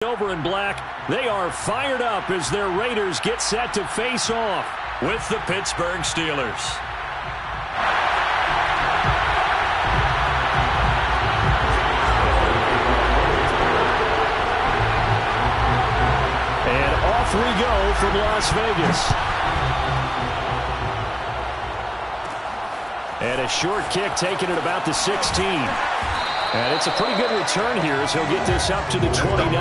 Over in black, they are fired up as their Raiders get set to face off with the Pittsburgh Steelers. And off we go from Las Vegas. And a short kick taken at about the 16. And it's a pretty good return here as he'll get this up to the 29.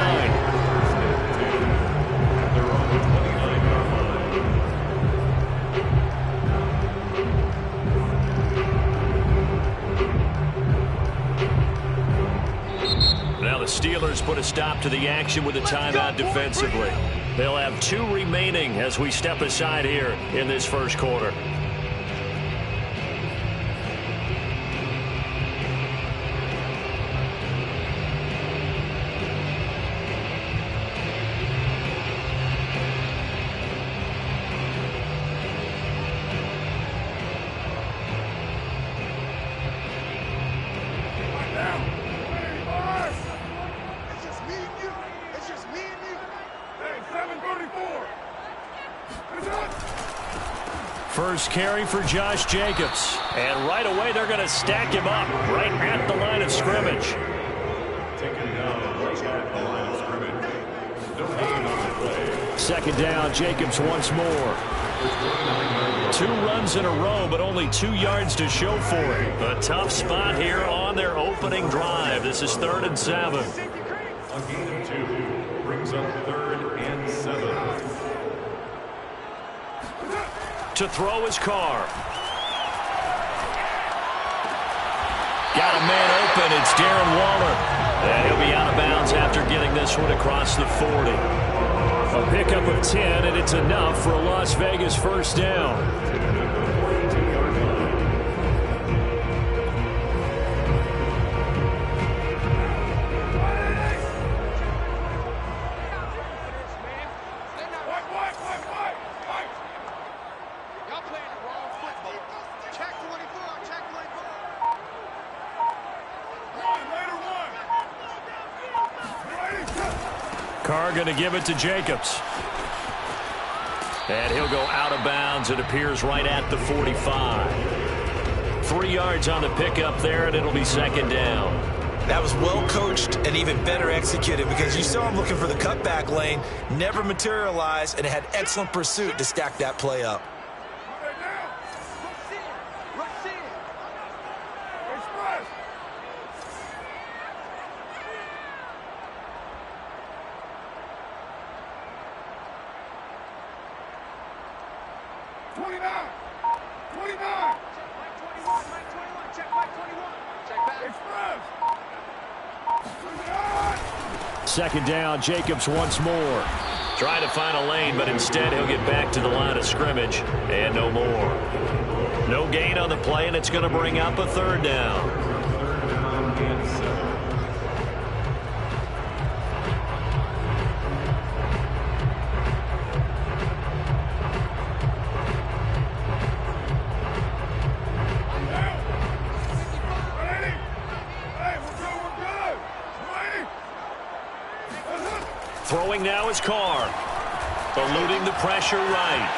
Now the Steelers put a stop to the action with a timeout defensively. They'll have 2 remaining as we step aside here in this first quarter. First carry for Josh Jacobs. And right away they're going to stack him up right at the line of scrimmage. Second down, Jacobs once more. 2 runs in a row, but only 2 yards to show for it. A tough spot here on their opening drive. This is 3rd and 7. A gain of 2 brings up 3rd and 7. To throw his Carr. Got a man open. It's Darren Waller. And he'll be out of bounds after getting this one across the 40. A pickup of 10, and it's enough for a Las Vegas first down. Carr going to give it to Jacobs. And he'll go out of bounds. It appears right at the 45. 3 yards on the pickup there, and it'll be second down. That was well coached and even better executed because you saw him looking for the cutback lane, never materialized, and had excellent pursuit to stack that play up. Second down, Jacobs once more. Trying to find a lane, but instead he'll get back to the line of scrimmage. And no more. No gain on the play, and it's going to bring up a 3rd down. Throwing now is Carr. Eluding the pressure right.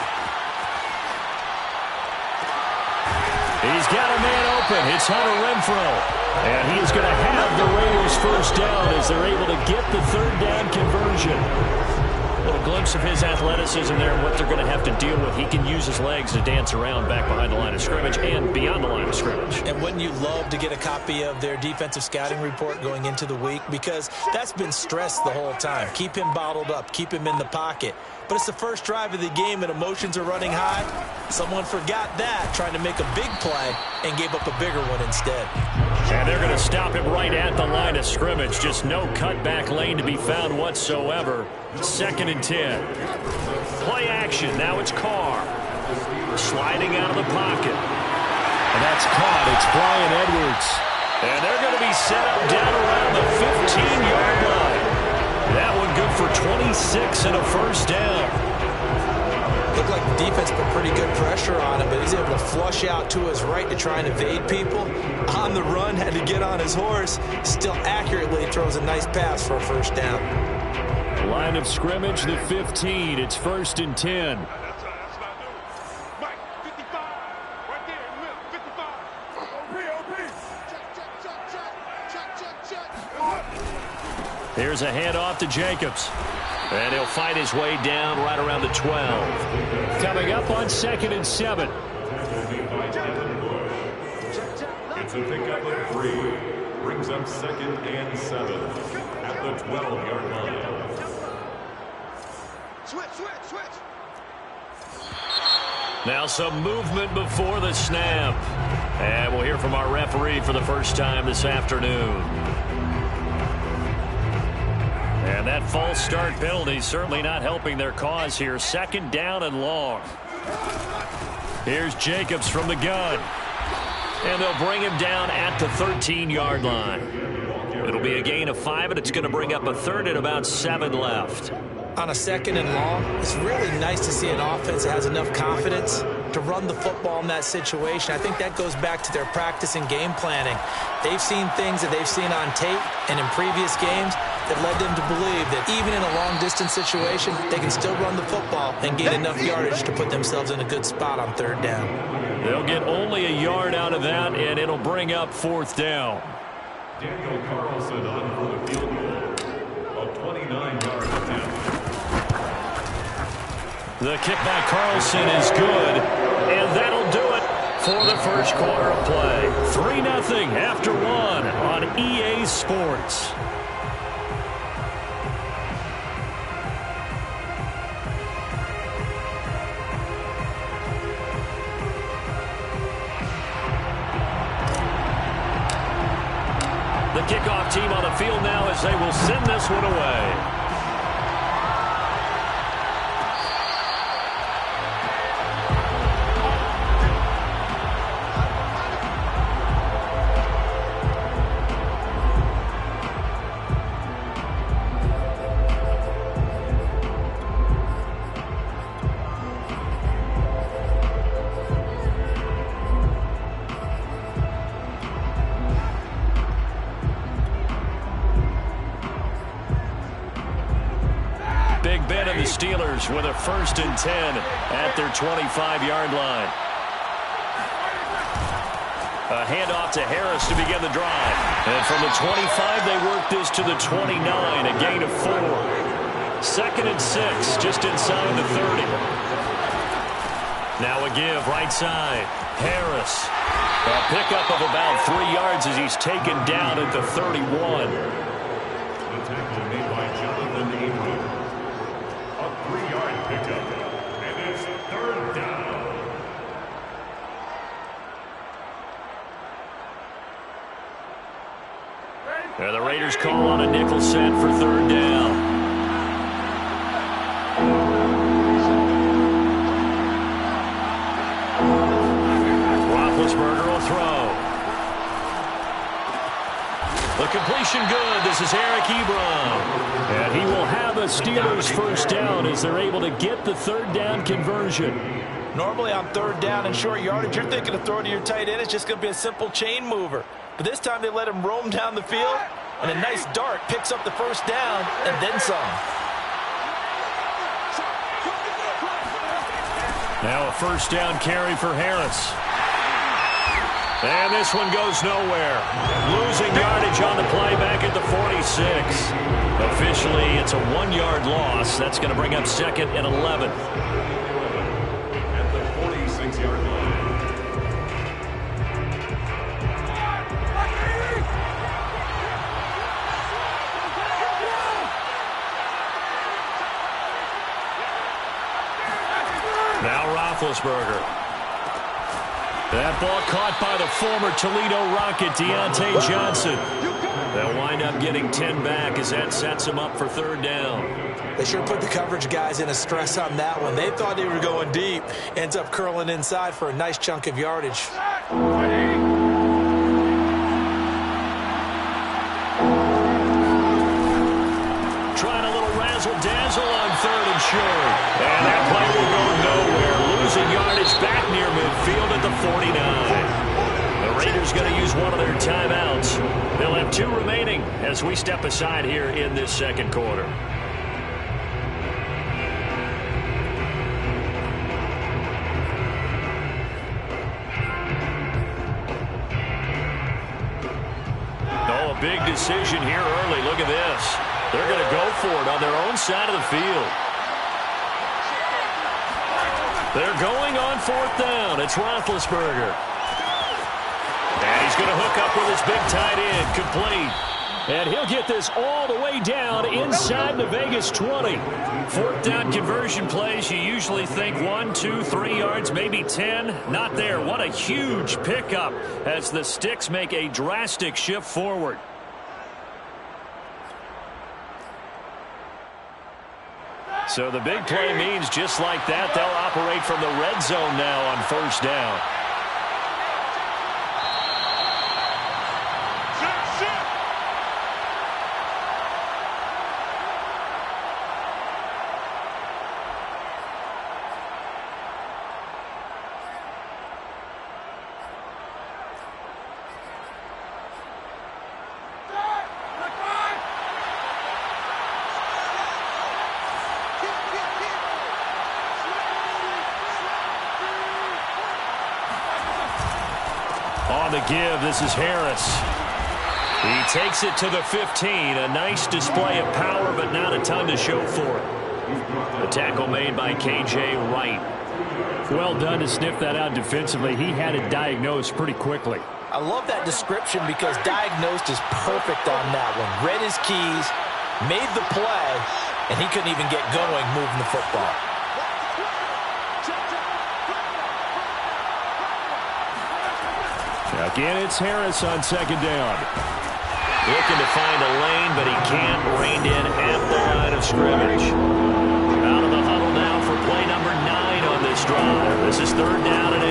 He's got a man open. It's Hunter Renfrow. And he's going to have the Raiders first down as they're able to get the 3rd down conversion. A little glimpse of his athleticism there and what they're going to have to deal with. He can use his legs to dance around back behind the line of scrimmage and beyond the line of scrimmage. And wouldn't you love to get a copy of their defensive scouting report going into the week? Because that's been stressed the whole time. Keep him bottled up. Keep him in the pocket. But it's the first drive of the game and emotions are running high. Someone forgot that, trying to make a big play, and gave up a bigger one instead. And they're going to stop him right at the line of scrimmage. Just no cutback lane to be found whatsoever. 2nd and 10. Play action. Now it's Carr. Sliding out of the pocket. And that's caught. It's Bryan Edwards. And they're going to be set up down around the 15-yard line. That one good for 26 and a first down. Looked like the defense put pretty good pressure on him, but he's able to flush out to his right to try and evade people. On the run, had to get on his horse. Still accurately throws a nice pass for a first down. line of scrimmage, the 15. It's 1st and 10. Here's a handoff to Jacobs. And he'll fight his way down right around the 12. Coming up on 2nd and 7. It's a pickup of 3. Brings up 2nd and 7 at the 12-yard line. Switch. Now some movement before the snap. And we'll hear from our referee for the first time this afternoon. And that false start penalty certainly not helping their cause here. 2nd down and long. Here's Jacobs from the gun. And they'll bring him down at the 13-yard line. It'll be a gain of 5, and it's going to bring up a 3rd and about 7 left. On a 2nd and long, it's really nice to see an offense that has enough confidence to run the football in that situation. I think that goes back to their practice and game planning. They've seen things that they've seen on tape and in previous games that led them to believe that even in a long-distance situation, they can still run the football and gain enough yardage to put themselves in a good spot on 3rd down. They'll get only a yard out of that, and it'll bring up 4th down. Daniel Carlson on for the field goal. A 29-yard attempt. The kick by Carlson is good, and that'll do it for the first quarter of play. 3-0 after 1 on EA Sports. The kickoff team on the field now as they will send this one away. Big Ben and the Steelers with a 1st and 10 at their 25-yard line. A handoff to Harris to begin the drive. And from the 25, they work this to the 29, a gain of 4. 2nd and 6, just inside the 30. Now a give right side. Harris. A pickup of about 3 yards as he's taken down at the 31. The tackle made by Jonathan Abram. A 3-yard pickup. And it's 3rd down. And the Raiders call on a nickel set for 3rd down. Roethlisberger will throw. The completion good. This is Eric Ebron. And he will have a Steelers 1st down as they're able to get the 3rd down conversion. Normally on 3rd down and short yardage, you're thinking of throwing to your tight end. It's just going to be a simple chain mover. But this time they let him roam down the field, and a nice dart picks up the 1st down and then some. Now a 1st down carry for Harris. And this one goes nowhere. Losing yardage on the play back at the 46. Officially, it's a 1-yard loss. That's going to bring up 2nd and 11. At the 46-yard line. Now Roethlisberger. That ball caught by the former Toledo Rocket, Deontay Johnson. They'll wind up getting 10 back as that sets them up for 3rd down. They sure put the coverage guys in a stress on that one. They thought they were going deep. Ends up curling inside for a nice chunk of yardage. Trying a little razzle-dazzle on 3rd and short. And that play will go nowhere. Losing yardage back near midfield at the 49. The Raiders going to use one of their timeouts. They'll have 2 remaining as we step aside here in this 2nd quarter. decision here early. Look at this. They're going to go for it on their own side of the field. They're going on 4th down. It's Roethlisberger. And he's going to hook up with his big tight end. Complete. And he'll get this all the way down inside the Vegas 20. 4th down conversion plays, you usually think 1, 2, 3 yards, maybe 10. Not there. What a huge pickup as the Sticks make a drastic shift forward. So the big play means just like that, they'll operate from the red zone now on 1st down. On the give, this is Harris. He takes it to the 15. A nice display of power, but not a ton to show for it. The tackle made by K.J. Wright. Well done to sniff that out defensively. He had it diagnosed pretty quickly. I love that description because diagnosed is perfect on that one. Read his keys, made the play, and he couldn't even get going moving the football. Again, it's Harris on 2nd down. Looking to find a lane, but he can't. Reined in at the line of scrimmage. Out of the huddle now for play number 9 on this drive. This is 3rd down and 8.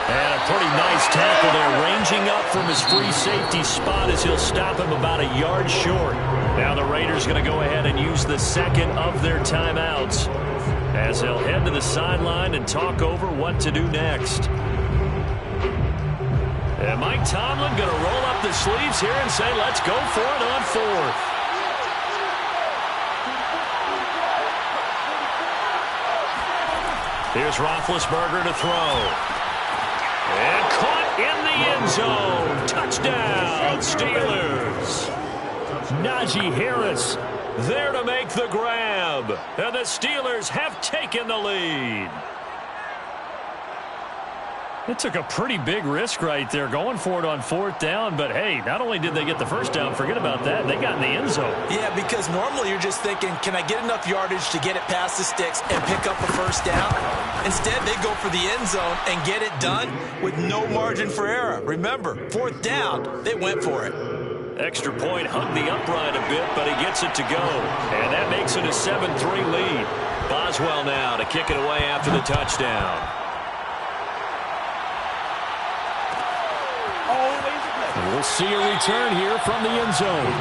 And a pretty nice tackle there, ranging up from his free safety spot as he'll stop him about a yard short. Now the Raiders going to go ahead and use the 2nd of their timeouts, as they'll head to the sideline and talk over what to do next. And Mike Tomlin going to roll up the sleeves here and say, let's go for it on 4th. Here's Roethlisberger to throw. And caught in the end zone. Touchdown, Steelers. Najee Harris there to make the grab. And the Steelers have taken the lead. It took a pretty big risk right there going for it on 4th down. But, hey, not only did they get the 1st down, forget about that, they got in the end zone. Yeah, because normally you're just thinking, can I get enough yardage to get it past the sticks and pick up a 1st down? Instead, they go for the end zone and get it done with no margin for error. Remember, 4th down, they went for it. Extra point hugged the upright a bit, but he gets it to go. And that makes it a 7-3 lead. Boswell now to kick it away after the touchdown. We'll see a return here from the end zone.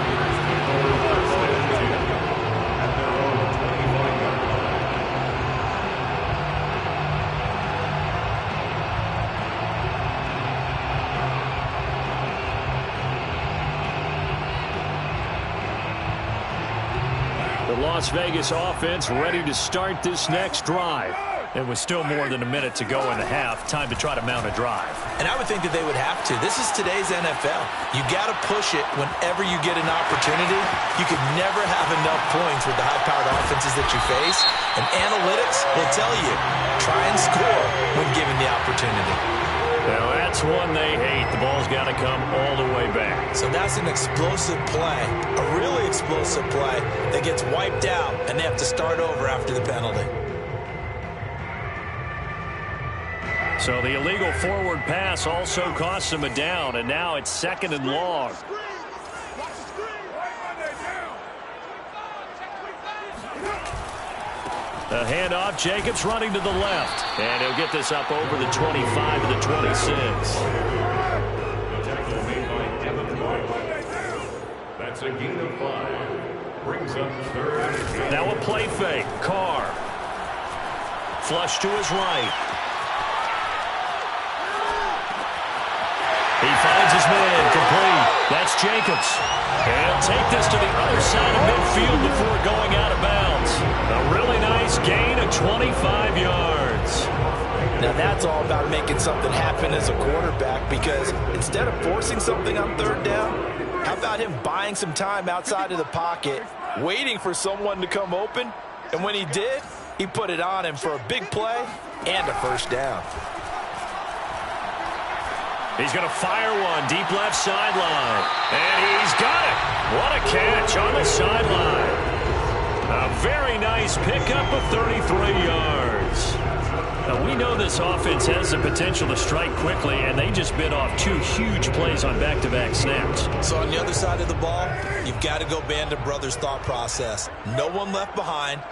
The Las Vegas offense ready to start this next drive. And with still more than a minute to go in the half, time to try to mount a drive. And I would think that they would have to. This is today's NFL. You got to push it whenever you get an opportunity. You could never have enough points with the high-powered offenses that you face. And analytics will tell you, try and score when given the opportunity. Now that's one they hate. The ball's got to come all the way back. So that's an explosive play, a really explosive play that gets wiped out, and they have to start over after the penalty. So the illegal forward pass also costs him a down, and now it's 2nd and long. A handoff, Jacobs running to the left. And he'll get this up over the 25 to the 26. That's a gain of 5. Brings up 3rd. Now a play fake. Carr. Flush to his right. He finds his man, complete. That's Jacobs. And he'll take this to the other side of midfield before going out of bounds. A really nice gain of 25 yards. Now that's all about making something happen as a quarterback, because instead of forcing something on third down, how about him buying some time outside of the pocket, waiting for someone to come open, and when he did, he put it on him for a big play and a first down. He's going to fire one deep left sideline. And he's got it. What a catch on the sideline. A very nice pickup of 33 yards. Now, we know this offense has the potential to strike quickly, and they just bit off 2 huge plays on back-to-back snaps. So on the other side of the ball, you've got to go Band of Brothers thought process. No one left behind.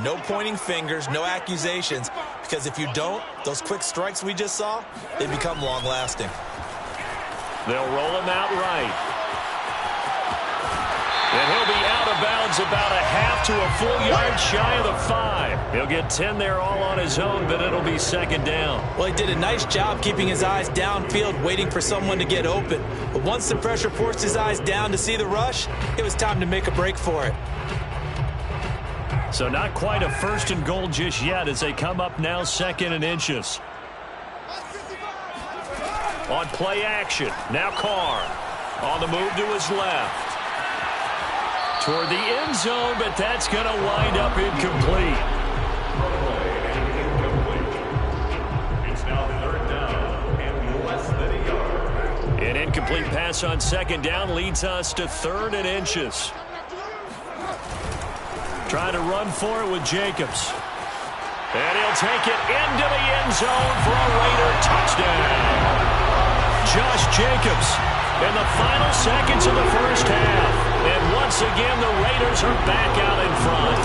No pointing fingers, no accusations, because if you don't, those quick strikes we just saw, they become long-lasting. They'll roll him out right. And he'll be out of bounds about a half to a full yard shy of the 5. He'll get 10 there all on his own, but it'll be second down. Well, he did a nice job keeping his eyes downfield, waiting for someone to get open. But once the pressure forced his eyes down to see the rush, it was time to make a break for it. So not quite a first and goal just yet as they come up now 2nd and inches. On play action, now Carr. On the move to his left. Toward the end zone, but that's going to wind up incomplete. It's now third down and less than a yard. An incomplete pass on second down leads us to 3rd and inches. Trying to run for it with Jacobs. And he'll take it into the end zone for a Raider touchdown. Josh Jacobs in the final seconds of the first half. And once again, the Raiders are back out in front.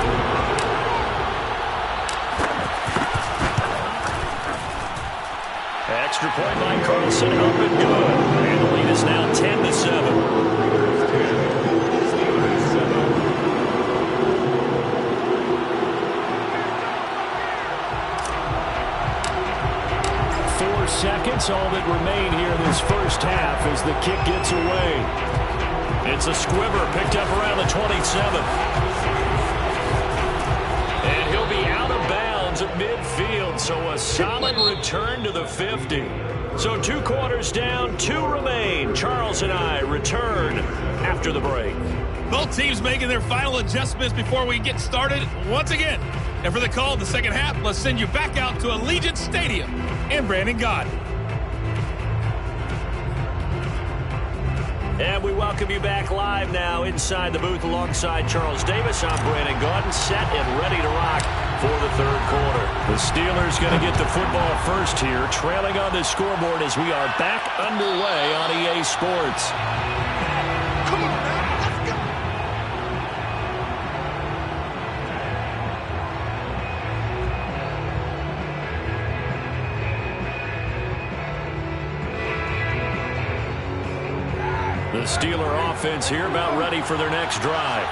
Extra point by Carlson, up and good. And the lead is now 10-7. 4 seconds, all that remain here in this first half as the kick gets away. It's a squibber picked up around the 27. And he'll be out of bounds at midfield, so a solid return to the 50. So 2 quarters down, 2 remain. Charles and I return after the break. Both teams making their final adjustments before we get started once again. And for the call of the second half, let's send you back out to Allegiant Stadium in Brandon Gaudin. And we welcome you back live now inside the booth alongside Charles Davis. I'm Brandon Gaudin, set and ready to rock for the 3rd quarter. The Steelers going to get the football first here, trailing on the scoreboard as we are back underway on EA Sports. Come on, man. Let's go. The Steeler offense here about ready for their next drive.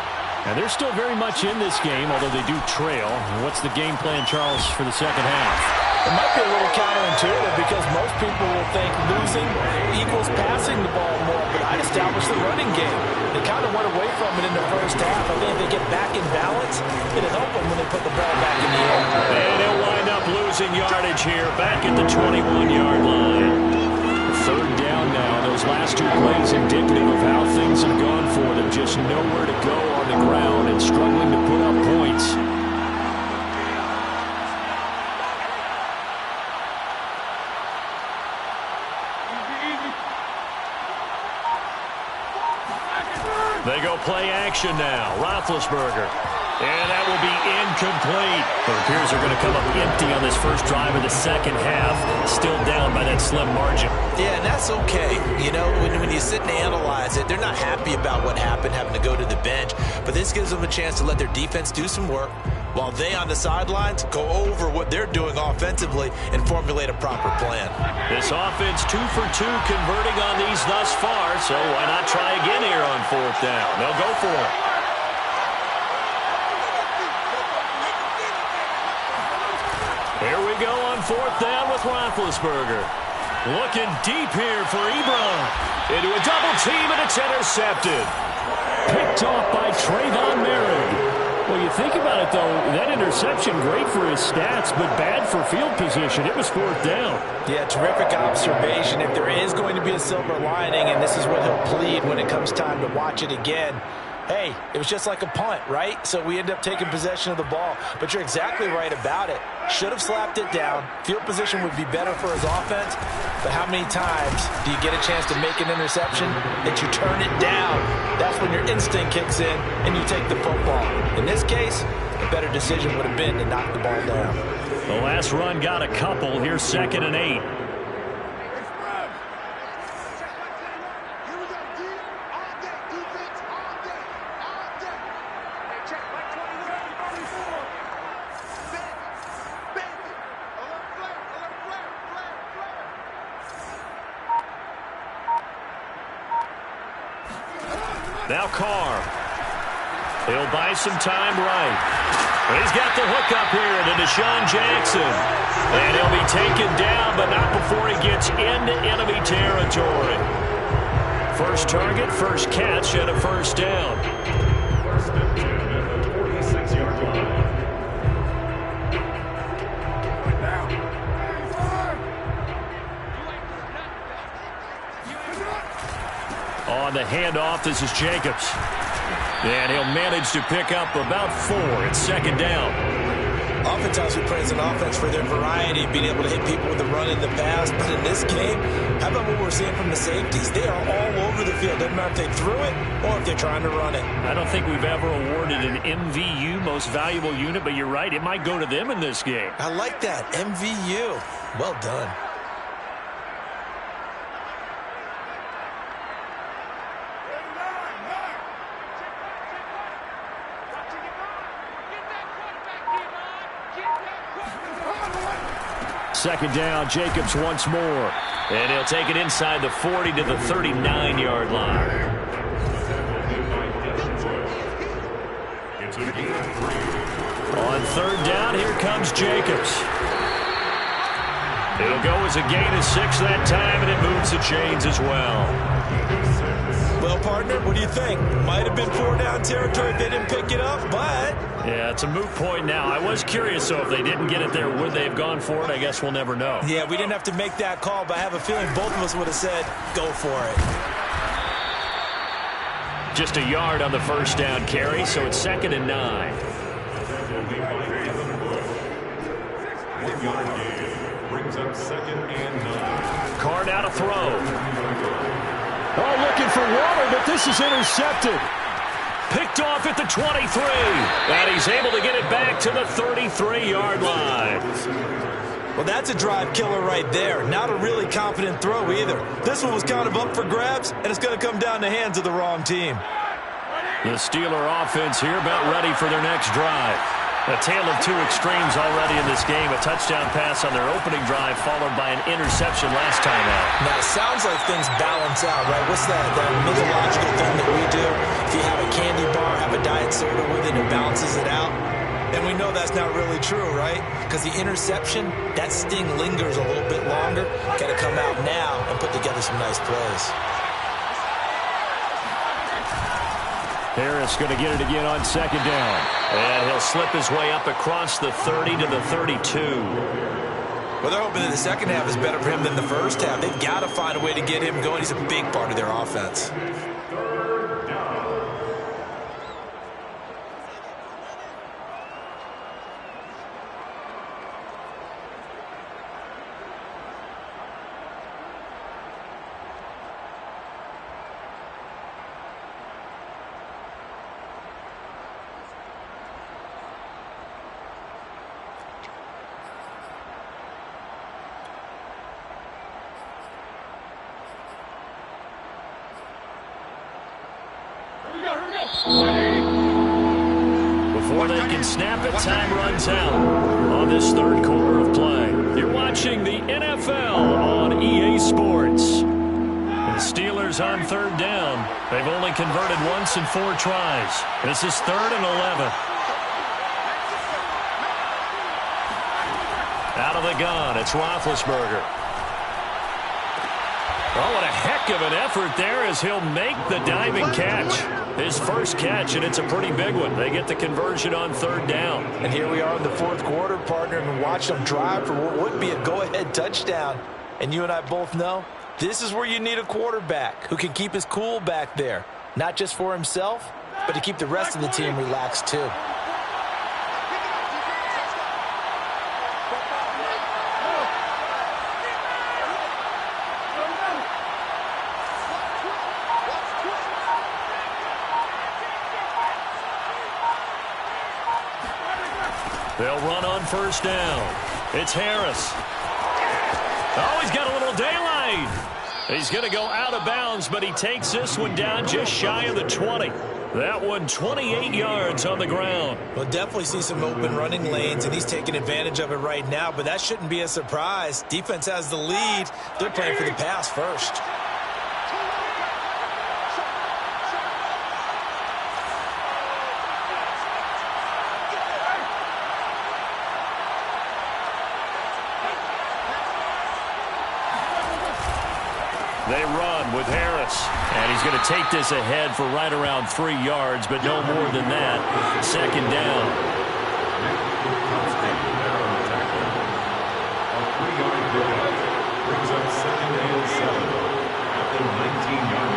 And they're still very much in this game, although they do trail. What's the game plan, Charles, for the second half? It might be a little counterintuitive because most people will think losing equals passing the ball more, but I'd establish the running game. They kind of went away from it in the first half. I think if they get back in balance, it'll help them when they put the ball back in the air. And they'll wind up losing yardage here back at the 21-yard line. 3rd down now. Those last 2 plays indicative of how things have gone for them. Just nowhere to go on the ground and struggling to put up points. They go play action now. Roethlisberger. And that will be incomplete. It appears they're going to come up empty on this first drive of the second half. Still down by that slim margin. Yeah, and that's okay. You know, when you sit and analyze it, they're not happy about what happened, having to go to the bench. But this gives them a chance to let their defense do some work while they on the sidelines go over what they're doing offensively and formulate a proper plan. This offense 2 for 2 converting on these thus far, so why not try again here on 4th down? They'll go for it. Here we go on 4th down with Roethlisberger. Looking deep here for Ebron. Into a double team, and it's intercepted. Picked off by Trayvon Merritt. Well, you think about it, though, that interception, great for his stats, but bad for field position. It was 4th down. Yeah, terrific observation. If there is going to be a silver lining, and this is what he'll plead when it comes time to watch it again, hey, it was just like a punt, right? So we end up taking possession of the ball. But you're exactly right about it. Should have slapped it down. Field position would be better for his offense. But how many times do you get a chance to make an interception that you turn it down? That's when your instinct kicks in and you take the football. In this case, a better decision would have been to knock the ball down. The last run got a couple. Here's 2nd and 8. Now Carr. He'll buy some time right. He's got the hook up here to Deshaun Jackson. And he'll be taken down, but not before he gets into enemy territory. First target, first catch, and a 1st down. 1st and 10 at the 46-yard line. On the handoff, this is Jacobs. And he'll manage to pick up about 4. It's 2nd down. Oftentimes we praise an offense for their variety, being able to hit people with the run in the pass. But in this game, how about what we're seeing from the safeties? They are all over the field. Doesn't matter if they threw it or if they're trying to run it. I don't think we've ever awarded an MVU, most valuable unit, but you're right. It might go to them in this game. I like that. MVU. Well done. Second down, Jacobs once more. And he'll take it inside the 40 to the 39-yard line. It's a gain of 3. On 3rd down, here comes Jacobs. It'll go as a gain of 6 that time, and it moves the chains as well. Well, partner, what do you think? Might have been 4 down territory if they didn't pick it up, but... Yeah, it's a moot point now. I was curious, so if they didn't get it there, would they have gone for it? I guess we'll never know. Yeah, we didn't have to make that call, but I have a feeling both of us would have said, go for it. Just a yard on the 1st down carry, so it's 2nd and 9. 1 yard gain brings up 2nd and 9. Carr now to throw. Oh, looking for water, but this is intercepted. Picked off at the 23. And he's able to get it back to the 33-yard line. Well, that's a drive killer right there. Not a really confident throw either. This one was kind of up for grabs, and it's going to come down the hands of the wrong team. The Steeler offense here about ready for their next drive. A tale of 2 extremes already in this game. A touchdown pass on their opening drive followed by an interception last time out. Now, it sounds like things balance out, right? What's that mythological thing that we do? If you have a candy bar, have a diet soda with it, it balances it out. And we know that's not really true, right? Because the interception, that sting lingers a little bit longer. Got to come out now and put together some nice plays. Harris going to get it again on 2nd down. And he'll slip his way up across the 30 to the 32. Well, they're hoping that the second half is better for him than the first half. They've got to find a way to get him going. He's a big part of their offense. 3rd down. Before they can snap it, time runs out on this 3rd quarter of play. You're watching the NFL on EA Sports. The Steelers on 3rd down. They've only converted once in 4 tries. This is 3rd and 11. Out of the gun, it's Roethlisberger. Oh, what a heck of an effort there as he'll make the diving catch. His first catch, and it's a pretty big one. They get the conversion on third down. And here we are in the fourth quarter, partner, and watch them drive for what would be a go-ahead touchdown. And you and I both know this is where you need a quarterback who can keep his cool back there, not just for himself, but to keep the rest of the team relaxed too. They'll run on first down. It's Harris. Oh, he's got a little daylight. He's going to go out of bounds, but he takes this one down just shy of the 20. That one 28 yards on the ground. We'll definitely see some open running lanes, and he's taking advantage of it right now, but that shouldn't be a surprise. Defense has the lead. They're playing for the pass first. They run with Harris, and he's going to take this ahead for right around 3 yards, but no more than that. Second down. A 3-yard pickup brings up 2nd and 7 at the 19-yard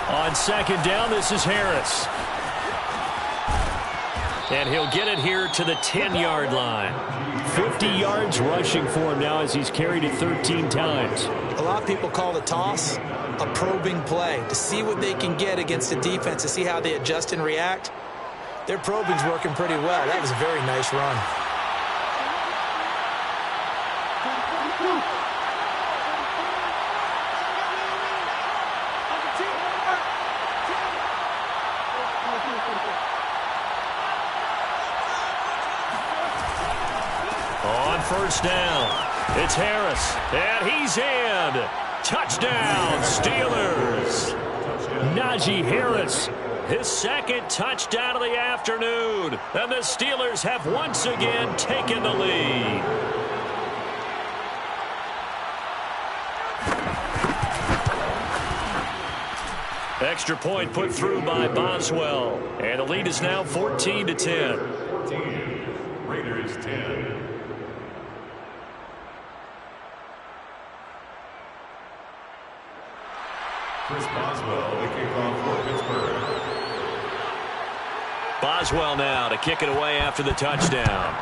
line. On second down, this is Harris. And he'll get it here to the 10-yard line. 50 yards rushing for him now as he's carried it 13 times. A lot of people call the toss a probing play to see what they can get against the defense, to see how they adjust and react. Their probing's working pretty well. That was a very nice run. First down. It's Harris, and he's in. Touchdown, Steelers. Najee Harris, his second touchdown of the afternoon. And the Steelers have once again taken the lead. Extra point put through by Boswell. And the lead is now 14-10. 14, Raiders 10. Chris Boswell, the kickoff for Pittsburgh. Boswell now to kick it away after the touchdown.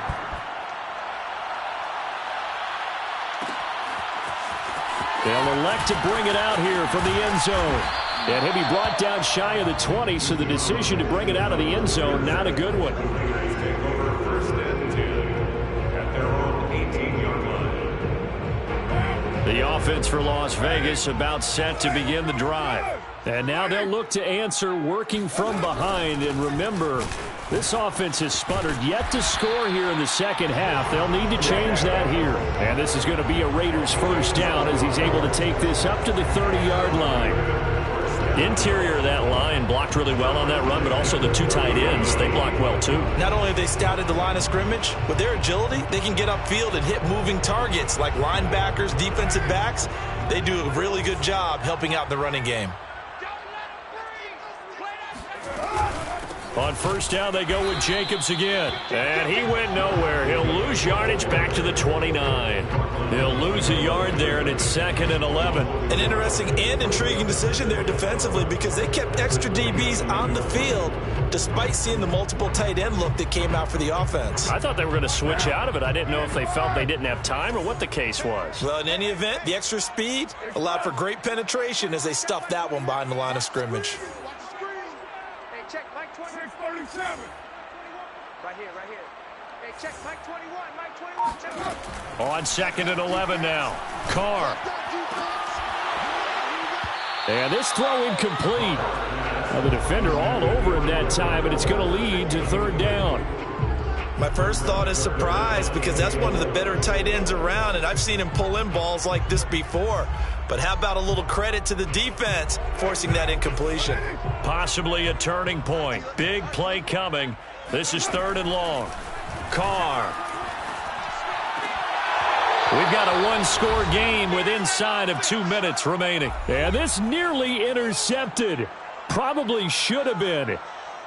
They'll elect to bring it out here from the end zone. And he'll be brought down shy of the 20, so the decision to bring it out of the end zone, not a good one. Raiders take over 1st and 10 at their own 18-yard line. The offense for Las Vegas about set to begin the drive. And now they'll look to answer working from behind. And remember, this offense has sputtered yet to score here in the second half. They'll need to change that here. And this is going to be a Raiders first down as he's able to take this up to the 30-yard line. Interior of that line blocked really well on that run, but also the two tight ends, they blocked well too. Not only have they scouted the line of scrimmage, with their agility, they can get upfield and hit moving targets like linebackers, defensive backs. They do a really good job helping out the running game. On first down, they go with Jacobs again. And he went nowhere. He'll lose yardage back to the 29. He'll lose a yard there, and it's 2nd and 11. An interesting and intriguing decision there defensively because they kept extra DBs on the field despite seeing the multiple tight end look that came out for the offense. I thought they were going to switch out of it. I didn't know if they felt they didn't have time or what the case was. Well, in any event, the extra speed allowed for great penetration as they stuffed that one behind the line of scrimmage. Check Mike 37. Right here. Hey, check Mike 21. Mike 21. Check. On 2nd and 11 now. Carr. And this throw incomplete. Now the defender all over him that time, and it's going to lead to 3rd down. My first thought is surprise because that's one of the better tight ends around, and I've seen him pull in balls like this before. But how about a little credit to the defense forcing that incompletion? Possibly a turning point. Big play coming. This is 3rd and long. Carr. We've got a one-score game with inside of 2 minutes remaining. And this nearly intercepted. Probably should have been.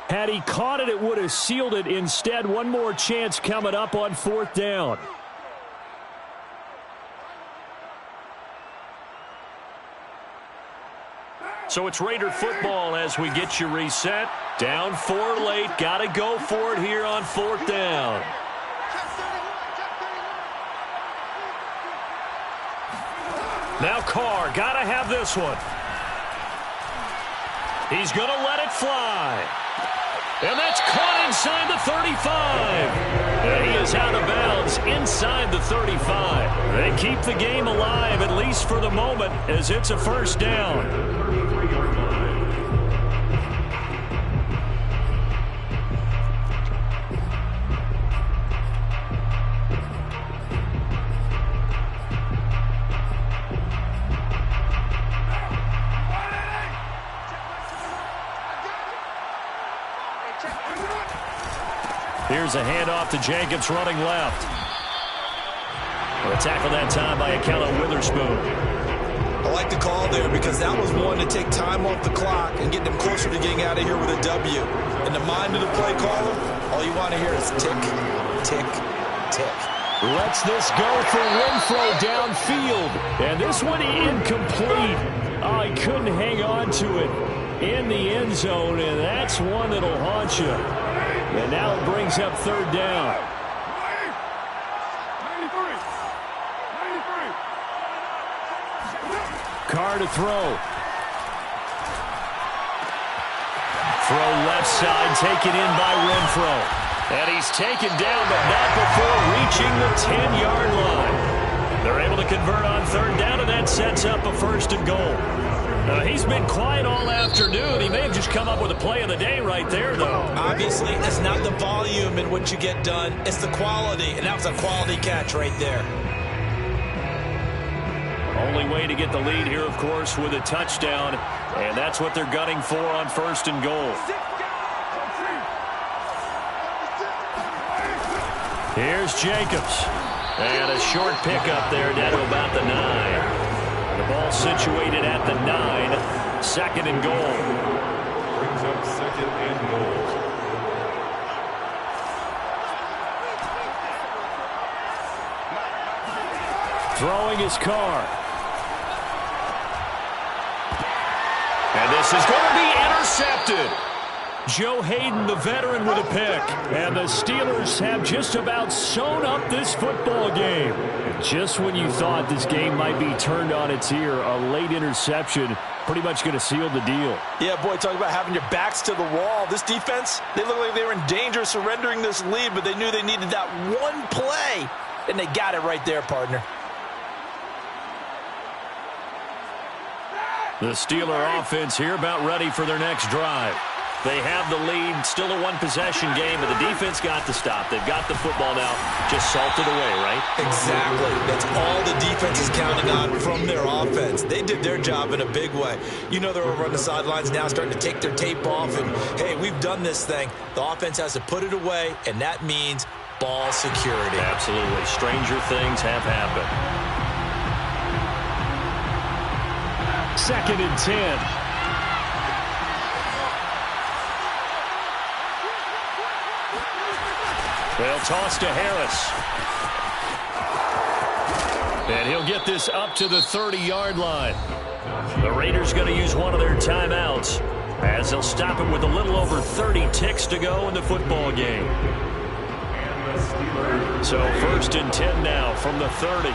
Had he caught it, it would have sealed it. Instead, one more chance coming up on 4th down. So it's Raider football as we get you reset. Down 4 late. Got to go for it here on 4th down. Now Carr, got to have this one. He's going to let it fly. And that's caught inside the 35. And he is out of bounds inside the 35. They keep the game alive, at least for the moment, as it's a 1st down. Here's a handoff to Jacobs running left. A tackle that time by Ahkello Witherspoon. I like the call there because that was one to take time off the clock and get them closer to getting out of here with a W. In the mind of the play caller, all you want to hear is tick, tick, tick. Lets this go for Renfrow downfield. And this one incomplete. Oh, he couldn't hang on to it in the end zone, and that's one that'll haunt you. And now it brings up 3rd down. 93. Carr to throw. Throw left side, taken in by Renfrow. And he's taken down, but not before reaching the 10-yard line. They're able to convert on 3rd down, and that sets up a 1st and goal. He's been quiet all afternoon. He may have just come up with a play of the day right there, though. Obviously, it's not the volume in which you get done. It's the quality, and that was a quality catch right there. Only way to get the lead here, of course, with a touchdown, and that's what they're gunning for on 1st and goal. Here's Jacobs. And a short pickup there down to about the 9. The ball situated at the 9. 2nd and goal. Brings up 2nd and goal. Throwing his Carr. And this is going to be intercepted. Joe Hayden, the veteran, with a pick. And the Steelers have just about sewn up this football game. Just when you thought this game might be turned on its ear, a late interception pretty much going to seal the deal. Yeah, boy, talk about having your backs to the wall. This defense, they look like they were in danger of surrendering this lead, but they knew they needed that one play, and they got it right there, partner. The Steeler offense here about ready for their next drive. They have the lead, still a one-possession game, but the defense got the stop. They've got the football now, just salted away, right? Exactly. That's all the defense is counting on from their offense. They did their job in a big way. You know they're over on the sidelines now starting to take their tape off, and, hey, we've done this thing. The offense has to put it away, and that means ball security. Absolutely. Stranger things have happened. 2nd and 10. They'll toss to Harris. And he'll get this up to the 30-yard line. The Raiders going to use one of their timeouts as they'll stop it with a little over 30 ticks to go in the football game. So 1st and 10 now from the 30.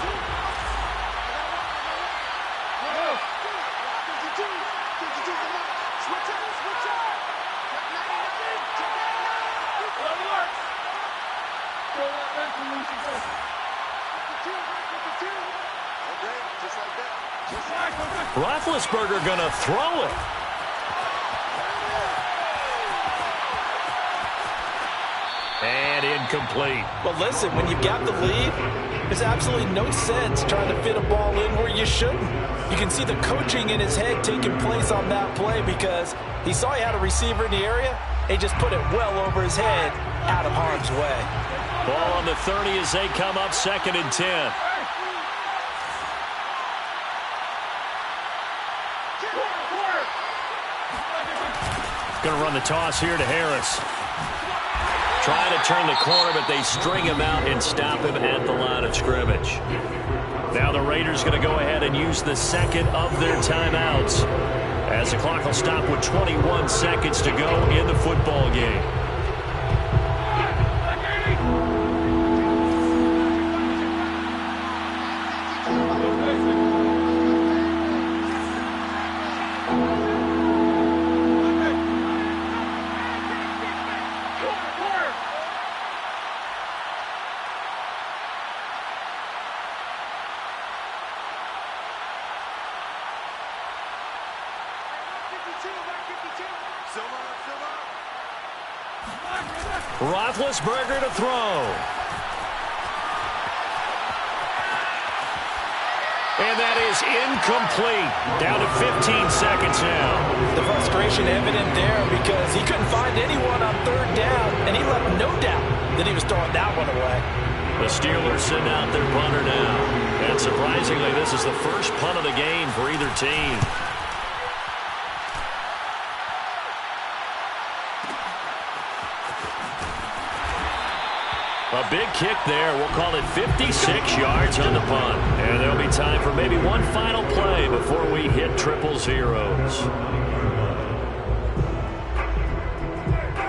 Roethlisberger going to throw it. And incomplete. Well, listen, when you've got the lead, there's absolutely no sense trying to fit a ball in where you shouldn't. You can see the coaching in his head taking place on that play because he saw he had a receiver in the area. He just put it well over his head, out of harm's way. Ball on the 30 as they come up 2nd and 10. Going to run the toss here to Harris. Trying to turn the corner, but they string him out and stop him at the line of scrimmage. Now the Raiders going to go ahead and use the second of their timeouts, as the clock will stop with 21 seconds to go in the football game. Roethlisberger to throw. And that is incomplete. Down to 15 seconds now. The frustration evident there because he couldn't find anyone on third down, and he left no doubt that he was throwing that one away. The Steelers send out their punter now. And surprisingly, this is the first punt of the game for either team. A big kick there. We'll call it 56 yards on the punt. And there'll be time for maybe one final play before we hit triple zeros.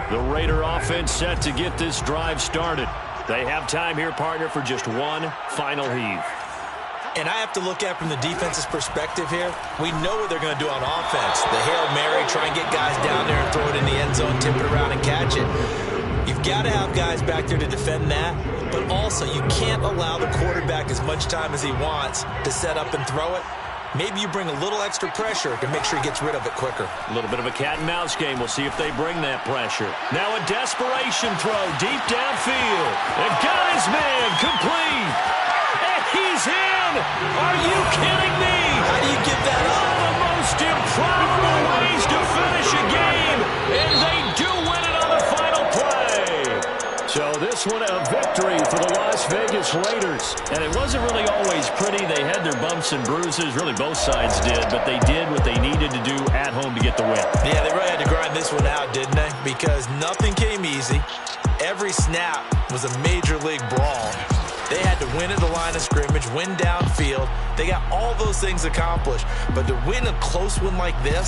The Raider offense set to get this drive started. They have time here, partner, for just one final heave. And I have to look at from the defense's perspective here. We know what they're going to do on offense. The Hail Mary, try and get guys down there and throw it in the end zone, tip it around and catch it. You've got to have guys back there to defend that, but also you can't allow the quarterback as much time as he wants to set up and throw it. Maybe you bring a little extra pressure to make sure he gets rid of it quicker. A little bit of a cat and mouse game. We'll see if they bring that pressure. Now a desperation throw deep downfield. And got his man complete. And he's in. Are you kidding me? How do you give that up? One of the most improbable ways to finish a game. And they do win it on the final play. So this one a victory for the Las Vegas Raiders. And it wasn't really always pretty. They had their bumps and bruises. Really both sides did. But they did what they needed to do at home to get the win. Yeah, they really had to grind this one out, didn't they? Because nothing came easy. Every snap was a major league brawl. They had to win at the line of scrimmage, win downfield. They got all those things accomplished. But to win a close one like this,